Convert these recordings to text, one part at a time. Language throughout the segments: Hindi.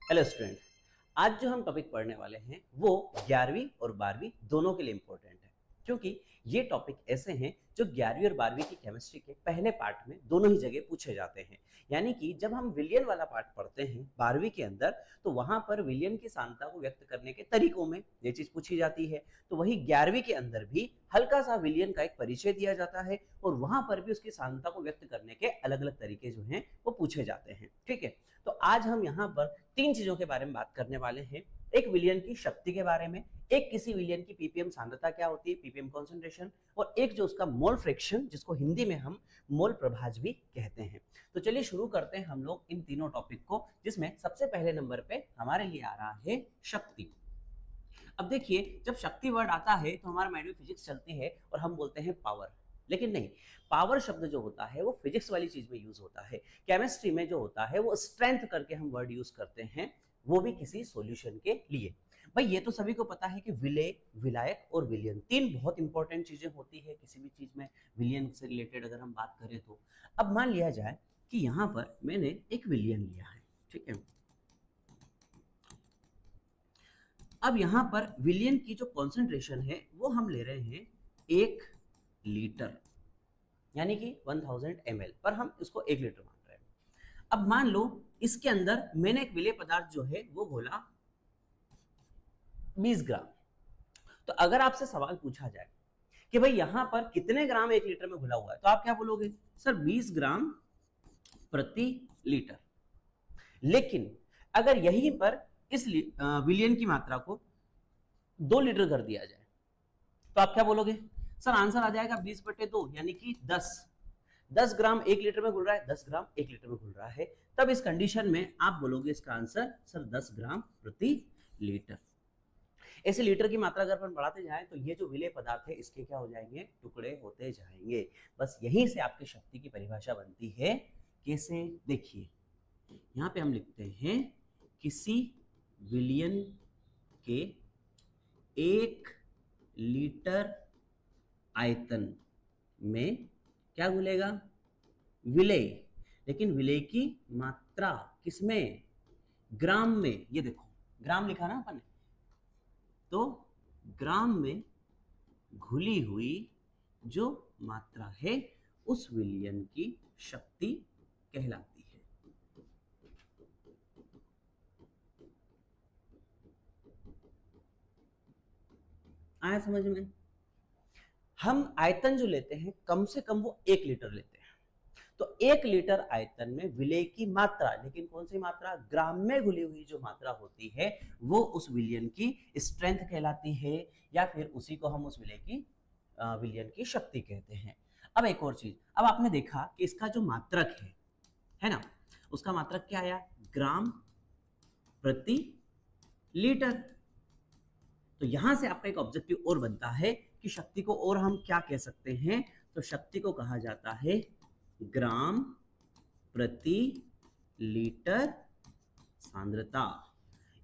Hello student. आज जो हम टॉपिक पढ़ने वाले हैं वो 11वीं और 12वीं दोनों के लिए इंपॉर्टेंट है, क्योंकि ये टॉपिक ऐसे हैं जो 11वीं और 12वीं की केमिस्ट्री के पहले पार्ट में दोनों ही जगह पूछे जाते हैं। यानी कि जब हम विलियन वाला पार्ट पढ़ते हैं 12वीं के अंदर, तो वहां पर विलियन की सांद्रता को व्यक्त करने के तरीकों में ये चीज पूछी जाती है। तो वही 11वीं के अंदर भी हल्का सा विलियन का एक परिचय दिया जाता है और वहां पर भी उसकी सांद्रता को व्यक्त करने के अलग अलग तरीके जो हैं वो पूछे जाते हैं। ठीक है, तो आज हम यहाँ पर तीन चीजों के बारे में बात करने वाले हैं। एक विलियन की शक्ति के बारे में, एक किसी विलियन की पीपीएम सांद्रता क्या होती है, पीपीएम कॉन्सेंट्रेशन, और एक जो उसका मोल फ्रैक्शन जिसको हिंदी में हम मोल प्रभाज भी कहते हैं। तो चलिए शुरू करते हैं हम लोग इन तीनों टॉपिक को, जिसमें सबसे पहले नंबर पे हमारे लिए आ रहा है शक्ति। अब देखिए, जब शक्ति वर्ड आता है तो हमारे माइंड में फिजिक्स चलती है और हम बोलते हैं पावर, लेकिन नहीं, पावर शब्द जो होता है वो फिजिक्स वाली चीज में यूज होता है। केमिस्ट्री में जो होता है वो स्ट्रेंथ करके हम वर्ड यूज करते हैं, वो भी किसी सॉल्यूशन के लिए। भाई ये तो सभी को पता है कि विलेय, विलायक और विलियन तीन बहुत इंपॉर्टेंट चीजें होती है किसी भी चीज में। विलियन से रिलेटेड अगर हम बात करें तो अब मान लिया जाए कि यहां पर मैंने एक विलियन लिया है, ठीक है। अब यहां पर विलियन की जो कॉन्सेंट्रेशन है वो हम ले रहे हैं 1 लीटर, यानी कि 1000 ml, पर हम इसको 1 लीटर मान रहे हैं। अब मान लो इसके अंदर मैंने एक विलेय पदार्थ जो है वो घोला 20 ग्राम। तो अगर आपसे सवाल पूछा जाए कि भाई यहां पर कितने ग्राम 1 लीटर में घुला हुआ है, तो आप क्या बोलोगे? सर 20 ग्राम प्रति लीटर। लेकिन अगर यहीं पर इस विलियन की मात्रा को 2 लीटर कर दिया जाए, तो आप क्या बोलोगे? सर आंसर आ जाएगा 20/2, यानी कि 10 ग्राम 1 लीटर में घुल रहा है, 10 ग्राम 1 लीटर में घुल रहा है। तब इस कंडीशन में आप बोलोगे इसका आंसर सर 10 ग्राम प्रति लीटर। ऐसे लीटर की मात्रा अगर अपन बढ़ाते जाएं तो ये जो विलेय पदार्थ है इसके क्या हो जाएंगे? टुकड़े होते जाएंगे। बस यहीं से आपकी शक्ति की परिभाषा बनती है। कैसे? देखिए, यहां पे हम लिखते हैं किसी विलियन के 1 लीटर आयतन में क्या घुलेगा? विलेय। लेकिन विलेय की मात्रा किसमें? ग्राम में। ये देखो ग्राम लिखा ना अपन ने, तो ग्राम में घुली हुई जो मात्रा है उस विलियन की शक्ति कहलाती है। आया समझ में? हम आयतन जो लेते हैं कम से कम वो 1 लीटर लेते हैं। तो 1 लीटर आयतन में विलेय की मात्रा, लेकिन कौन सी मात्रा? ग्राम में घुली हुई जो मात्रा होती है वो उस विलियन की स्ट्रेंथ कहलाती है, या फिर उसी को हम उस विलियन की शक्ति कहते हैं। अब एक और चीज, अब आपने देखा कि इसका जो मात्रक है ना, उसका मात्रक क्या आया? ग्राम प्रति लीटर। तो यहां से आपका एक ऑब्जेक्टिव और बनता है कि शक्ति को और हम क्या कह सकते हैं? तो शक्ति को कहा जाता है ग्राम प्रति लीटर सांद्रता।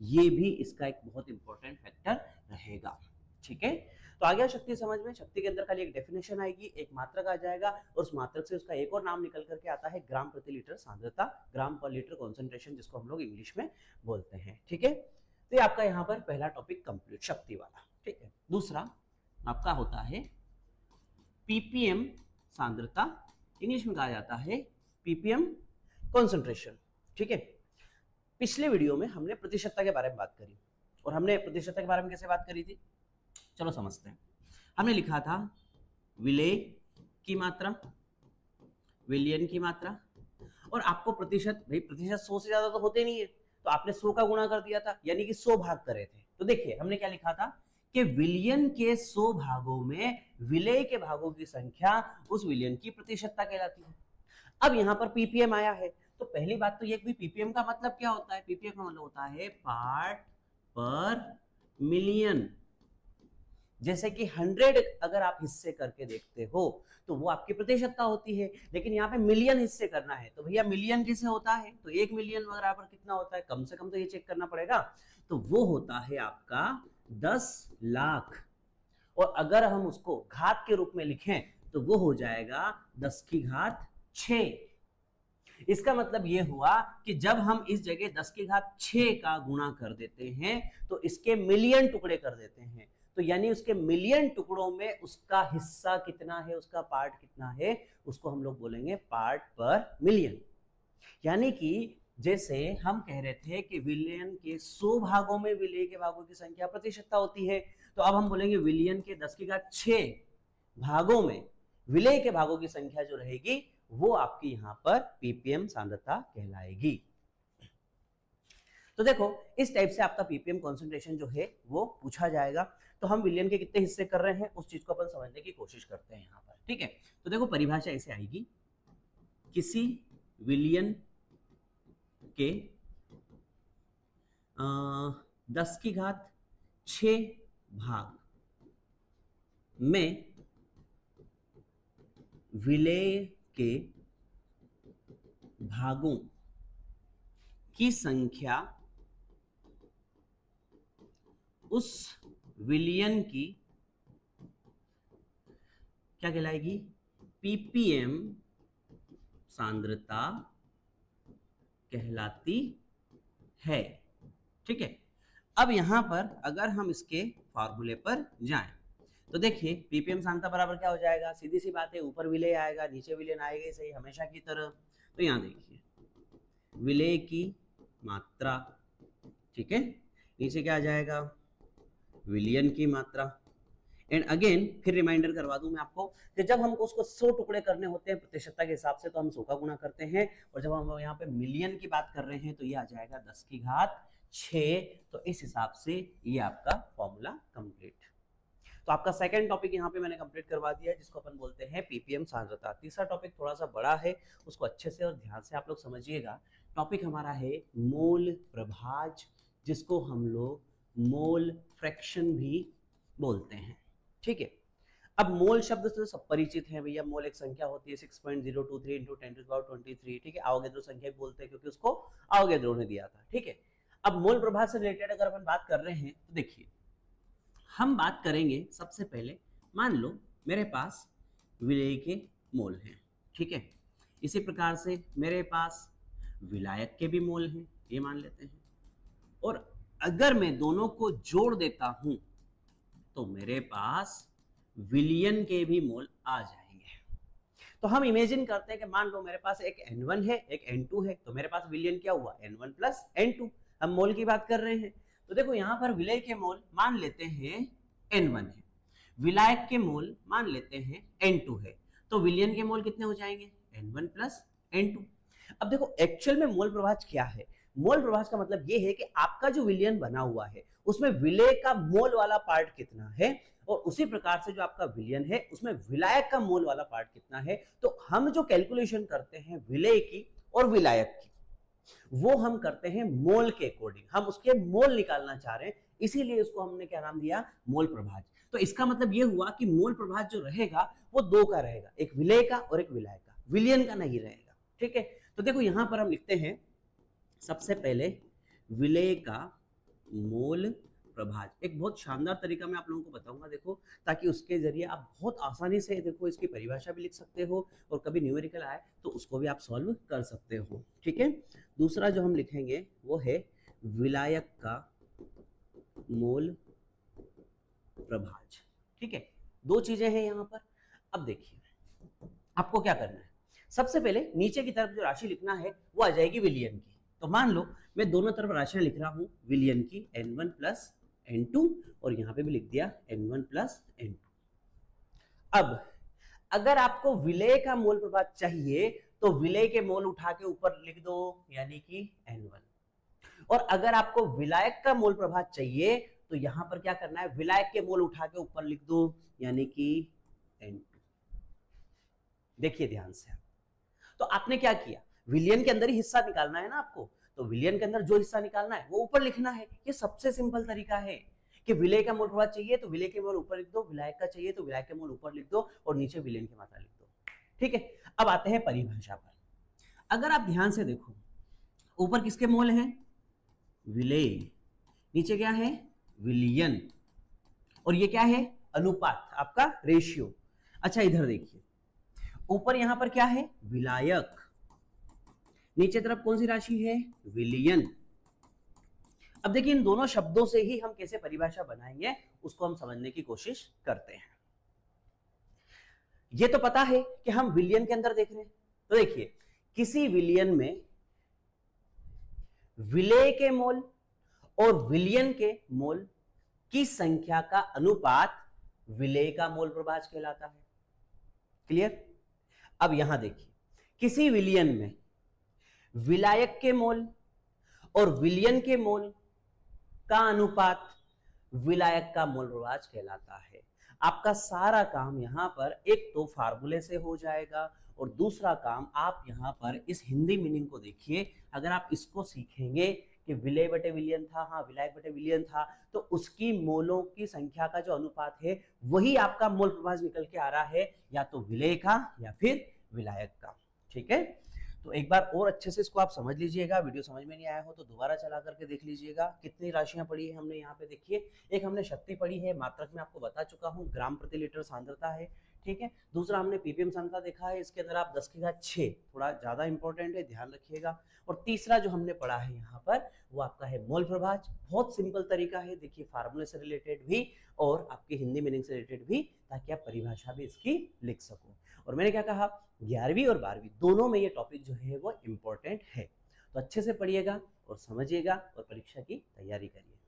ये भी इसका एक बहुत इंपॉर्टेंट फैक्टर रहेगा। ठीक है, तो आ गया शक्ति समझ में। शक्ति के अंदर खाली एक डेफिनेशन आएगी, एक मात्रक आ जाएगा, और उस मात्रक से उसका एक और नाम निकल करके आता है ग्राम प्रति लीटर सांद्रता, ग्राम पर लीटर कॉन्सेंट्रेशन, जिसको हम लोग इंग्लिश में बोलते हैं। ठीक है, तो ये आपका यहाँ पर पहला टॉपिक कंप्लीट, शक्ति वाला। ठीक है, दूसरा आपका होता है पीपीएम सांद्रता, इंग्लिश में कहा जाता है पीपीएम कॉन्सेंट्रेशन। ठीक है, पिछले वीडियो में हमने प्रतिशतता के बारे में बात करी, और हमने प्रतिशतता के बारे में कैसे बात करी थी, चलो समझते हैं। हमने लिखा था विलेय की मात्रा, विलियन की मात्रा, और आपको प्रतिशत, भाई प्रतिशत 100 से ज्यादा तो होते नहीं है, तो आपने 100 का गुणा कर दिया था, यानी कि 100 भाग करे थे। तो देखिए हमने क्या लिखा था कि विलियन के 100 भागों में विलेय के भागों की संख्या उस विलियन की प्रतिशतता कहलाती है। अब यहां पर पीपीएम आया है, तो पहली बात तो ये कि पीपीएम का मतलब क्या होता है? पीपीएम का मतलब होता है पार्ट पर मिलियन। जैसे कि 100 अगर आप हिस्से करके देखते हो तो वो आपकी प्रतिशतता होती है, लेकिन यहाँ पे मिलियन हिस्से करना है, तो भैया मिलियन कैसे होता है? तो 1 मिलियन बराबर कितना होता है? कम से कम तो ये चेक करना पड़ेगा। तो वो होता है आपका 10 लाख, और अगर हम उसको घात के रूप में लिखें तो वो हो जाएगा 10 की घात 6। इसका मतलब ये हुआ कि जब हम इस जगह 10 की घात 6 का गुणा कर देते हैं तो इसके मिलियन टुकड़े कर देते हैं, तो यानी उसके मिलियन टुकड़ों में उसका हिस्सा कितना है, उसका पार्ट कितना है, उसको हम लोग बोलेंगे पार्ट पर मिलियन। यानी कि जैसे हम कह रहे थे कि विलियन के 100 भागों में विलेय के भागों की संख्या प्रतिशतता होती है, तो अब हम बोलेंगे विलियन के 10 की घात 6 भागों में विलेय के भागों की संख्या जो रहेगी वो आपकी यहां पर पीपीएम सांद्रता कहलाएगी। तो देखो इस टाइप से आपका पीपीएम कॉन्सेंट्रेशन जो है वो पूछा जाएगा। तो हम विलियन के कितने हिस्से कर रहे हैं उस चीज को अपन समझने की कोशिश करते हैं यहां पर, ठीक है। तो देखो परिभाषा ऐसे आएगी, किसी विलियन के 10 की घात 6 भाग में विलेय के भागों की संख्या उस विलियन की क्या कहलाएगी, पीपीएम सांद्रता कहलाती है, ठीक है। अब यहां पर अगर हम इसके फॉर्मूले पर जाएं तो देखिए पीपीएम सांद्रता बराबर क्या हो जाएगा, सीधी सी बात है, ऊपर विलेय आएगा नीचे विलेय आएगा, सही हमेशा की तरह। तो यहां देखिए विलेय की मात्रा, ठीक है, नीचे क्या आ जाएगा, विलियन की मात्रा। एंड अगेन फिर रिमाइंडर करवा दूं मैं आपको कि जब हमको उसको 100 टुकड़े करने होते हैं प्रतिशतता के हिसाब से तो हम 100 का गुणा करते हैं, और जब हम यहाँ पे मिलियन की बात कर रहे हैं तो ये आ जाएगा 10 की घात 6। तो इस हिसाब से ये आपका फॉर्मूला कंप्लीट। तो आपका सेकंड टॉपिक यहाँ पे मैंने कंप्लीट करवा दिया है, जिसको अपन बोलते हैं पीपीएम सांद्रता। तीसरा टॉपिक थोड़ा सा बड़ा है, उसको अच्छे से और ध्यान से आप लोग समझिएगा। टॉपिक हमारा है मोल प्रभाज, जिसको हम लोग मोल फ्रैक्शन भी बोलते हैं, ठीक है। अब मोल शब्द से सब परिचित है भैया, मोल एक संख्या होती है 6.023 × 10⁻23, ठीक है। अवोगाद्रो संख्या बोलते हैं क्योंकि उसको अवोगाद्रो ने दिया था, ठीक है। अब मोल प्रभाव से रिलेटेड अगर अपन बात कर रहे हैं तो देखिए हम बात करेंगे सबसे पहले, मान लो मेरे पास विलेय के मोल हैं, ठीक है। इसी प्रकार से मेरे पास विलायक के भी मोल हैं, ये मान लेते हैं। और अगर मैं दोनों को जोड़ देता हूं तो मेरे पास विलियन के भी मोल आ जाएंगे। तो हम इमेजिन करते हैं कि मान लो मेरे पास एक N1 है एक N2 है, तो मेरे पास विलियन क्या हुआ, N1 + N2। हम मोल की बात कर रहे हैं तो देखो यहां पर विलेय के मोल मान लेते हैं N1 है, विलायक के मोल मान लेते हैं N2 है, तो विलियन के मोल कितने हो जाएंगे, N1 + N2। अब देखो एक्चुअल में मोल प्रभाज क्या है, मोल प्रभाज का मतलब ये है कि आपका जो विलियन बना हुआ है उसमें विलेय का मोल वाला पार्ट कितना है, और उसी प्रकार से जो आपका विलियन है उसमें विलायक का मोल वाला पार्ट कितना है। तो हम जो कैलकुलेशन करते हैं विलेय की और विलायक की, वो हम करते हैं मोल के अकॉर्डिंग, हम उसके मोल निकालना चाह रहे हैं, इसीलिए उसको हमने क्या नाम दिया, मोल प्रभाज। तो इसका मतलब ये हुआ कि मोल प्रभाज जो रहेगा वो दो का रहेगा, एक विलेय का और एक विलायक का, विलियन का नहीं रहेगा, ठीक है। तो देखो यहां पर हम लिखते हैं सबसे पहले विलेय का मोल प्रभाज। एक बहुत शानदार तरीका मैं आप लोगों को बताऊंगा, देखो, ताकि उसके जरिए आप बहुत आसानी से देखो इसकी परिभाषा भी लिख सकते हो और कभी न्यूमेरिकल आए तो उसको भी आप सॉल्व कर सकते हो, ठीक है। दूसरा जो हम लिखेंगे वो है विलायक का मोल प्रभाज, ठीक है। दो चीजें हैं यहां पर। अब देखिए आपको क्या करना है, सबसे पहले नीचे की तरफ जो राशि लिखना है वो आ जाएगी विलियन की। तो मान लो मैं दोनों तरफ राशियां लिख रहा हूं विलियन की, N1 + N2, और यहां पे भी लिख दिया N1 + N2। अब अगर आपको विलेय का मोल प्रभाज चाहिए तो विलेय के मोल उठा के ऊपर लिख दो, यानी कि N1। और अगर आपको विलायक का मोल प्रभाज चाहिए तो यहां पर क्या करना है, विलायक के मोल उठा के ऊपर लिख दो, यानी कि N2। देखिए ध्यान से, तो आपने क्या किया, विलियन के अंदर ही हिस्सा निकालना है ना आपको, तो विलियन के अंदर जो हिस्सा निकालना है वो ऊपर लिखना है। ये सबसे सिंपल तरीका है कि विलेय का मोल प्रभाज चाहिए तो विलेय के मोल ऊपर लिख दो, विलायक का चाहिए तो विलायक के मोल ऊपर लिख दो, और नीचे विलियन की मात्रा लिख दो, ठीक है। अब आते हैं परिभाषा पर। अगर आप ध्यान से देखो, ऊपर किसके मोल हैं, विलेय, नीचे क्या है, विलियन, और ये क्या है, अनुपात, आपका रेशियो। अच्छा इधर देखिए, ऊपर यहां पर क्या है, विलायक, नीचे तरफ कौन सी राशि है, विलियन। अब देखिए इन दोनों शब्दों से ही हम कैसे परिभाषा बनाएंगे उसको हम समझने की कोशिश करते हैं। ये तो पता है कि हम विलियन के अंदर देख रहे हैं, तो देखिए किसी विलियन में विलेय के मोल और विलियन के मोल की संख्या का अनुपात विलेय का मोल प्रभाज कहलाता है। क्लियर। अब यहां देखिए किसी विलियन में विलायक के मोल और विलियन के मोल का अनुपात विलायक का मोल प्रभाज कहलाता है। आपका सारा काम यहां पर एक तो फार्मूले से हो जाएगा और दूसरा काम आप यहां पर इस हिंदी मीनिंग को देखिए। अगर आप इसको सीखेंगे कि विलेय बटे विलियन था, हाँ विलायक बटे विलियन था, तो उसकी मोलों की संख्या का जो अनुपात है वही आपका मोल प्रभाज निकल के आ रहा है, या तो विलेय का या फिर विलायक का। ठीक है, तो एक बार और अच्छे से इसको आप समझ लीजिएगा। वीडियो समझ में नहीं आया हो तो दोबारा चला करके देख लीजिएगा। कितनी राशियां पढ़ी है हमने यहाँ पे, देखिए एक हमने शक्ति पढ़ी है, मात्रक में आपको बता चुका हूँ, ग्राम प्रति लीटर सांद्रता है। ठीक है, दूसरा हमने पीपीएम सांद्रता देखा है, इसके अंदर आप 10 की घात 6 थोड़ा ज्यादा इंपॉर्टेंट है, ध्यान रखिएगा। और तीसरा जो हमने पढ़ा है यहाँ पर वो आपका है मोल प्रभाज। बहुत सिंपल तरीका है, देखिए फार्मूले से रिलेटेड भी और आपकी हिंदी मीनिंग से रिलेटेड भी, ताकि आप परिभाषा भी इसकी लिख सको। और मैंने क्या कहा, 11वीं और 12वीं दोनों में ये टॉपिक जो है वो इम्पोर्टेंट है। तो अच्छे से पढ़िएगा और समझिएगा और परीक्षा की तैयारी करिए।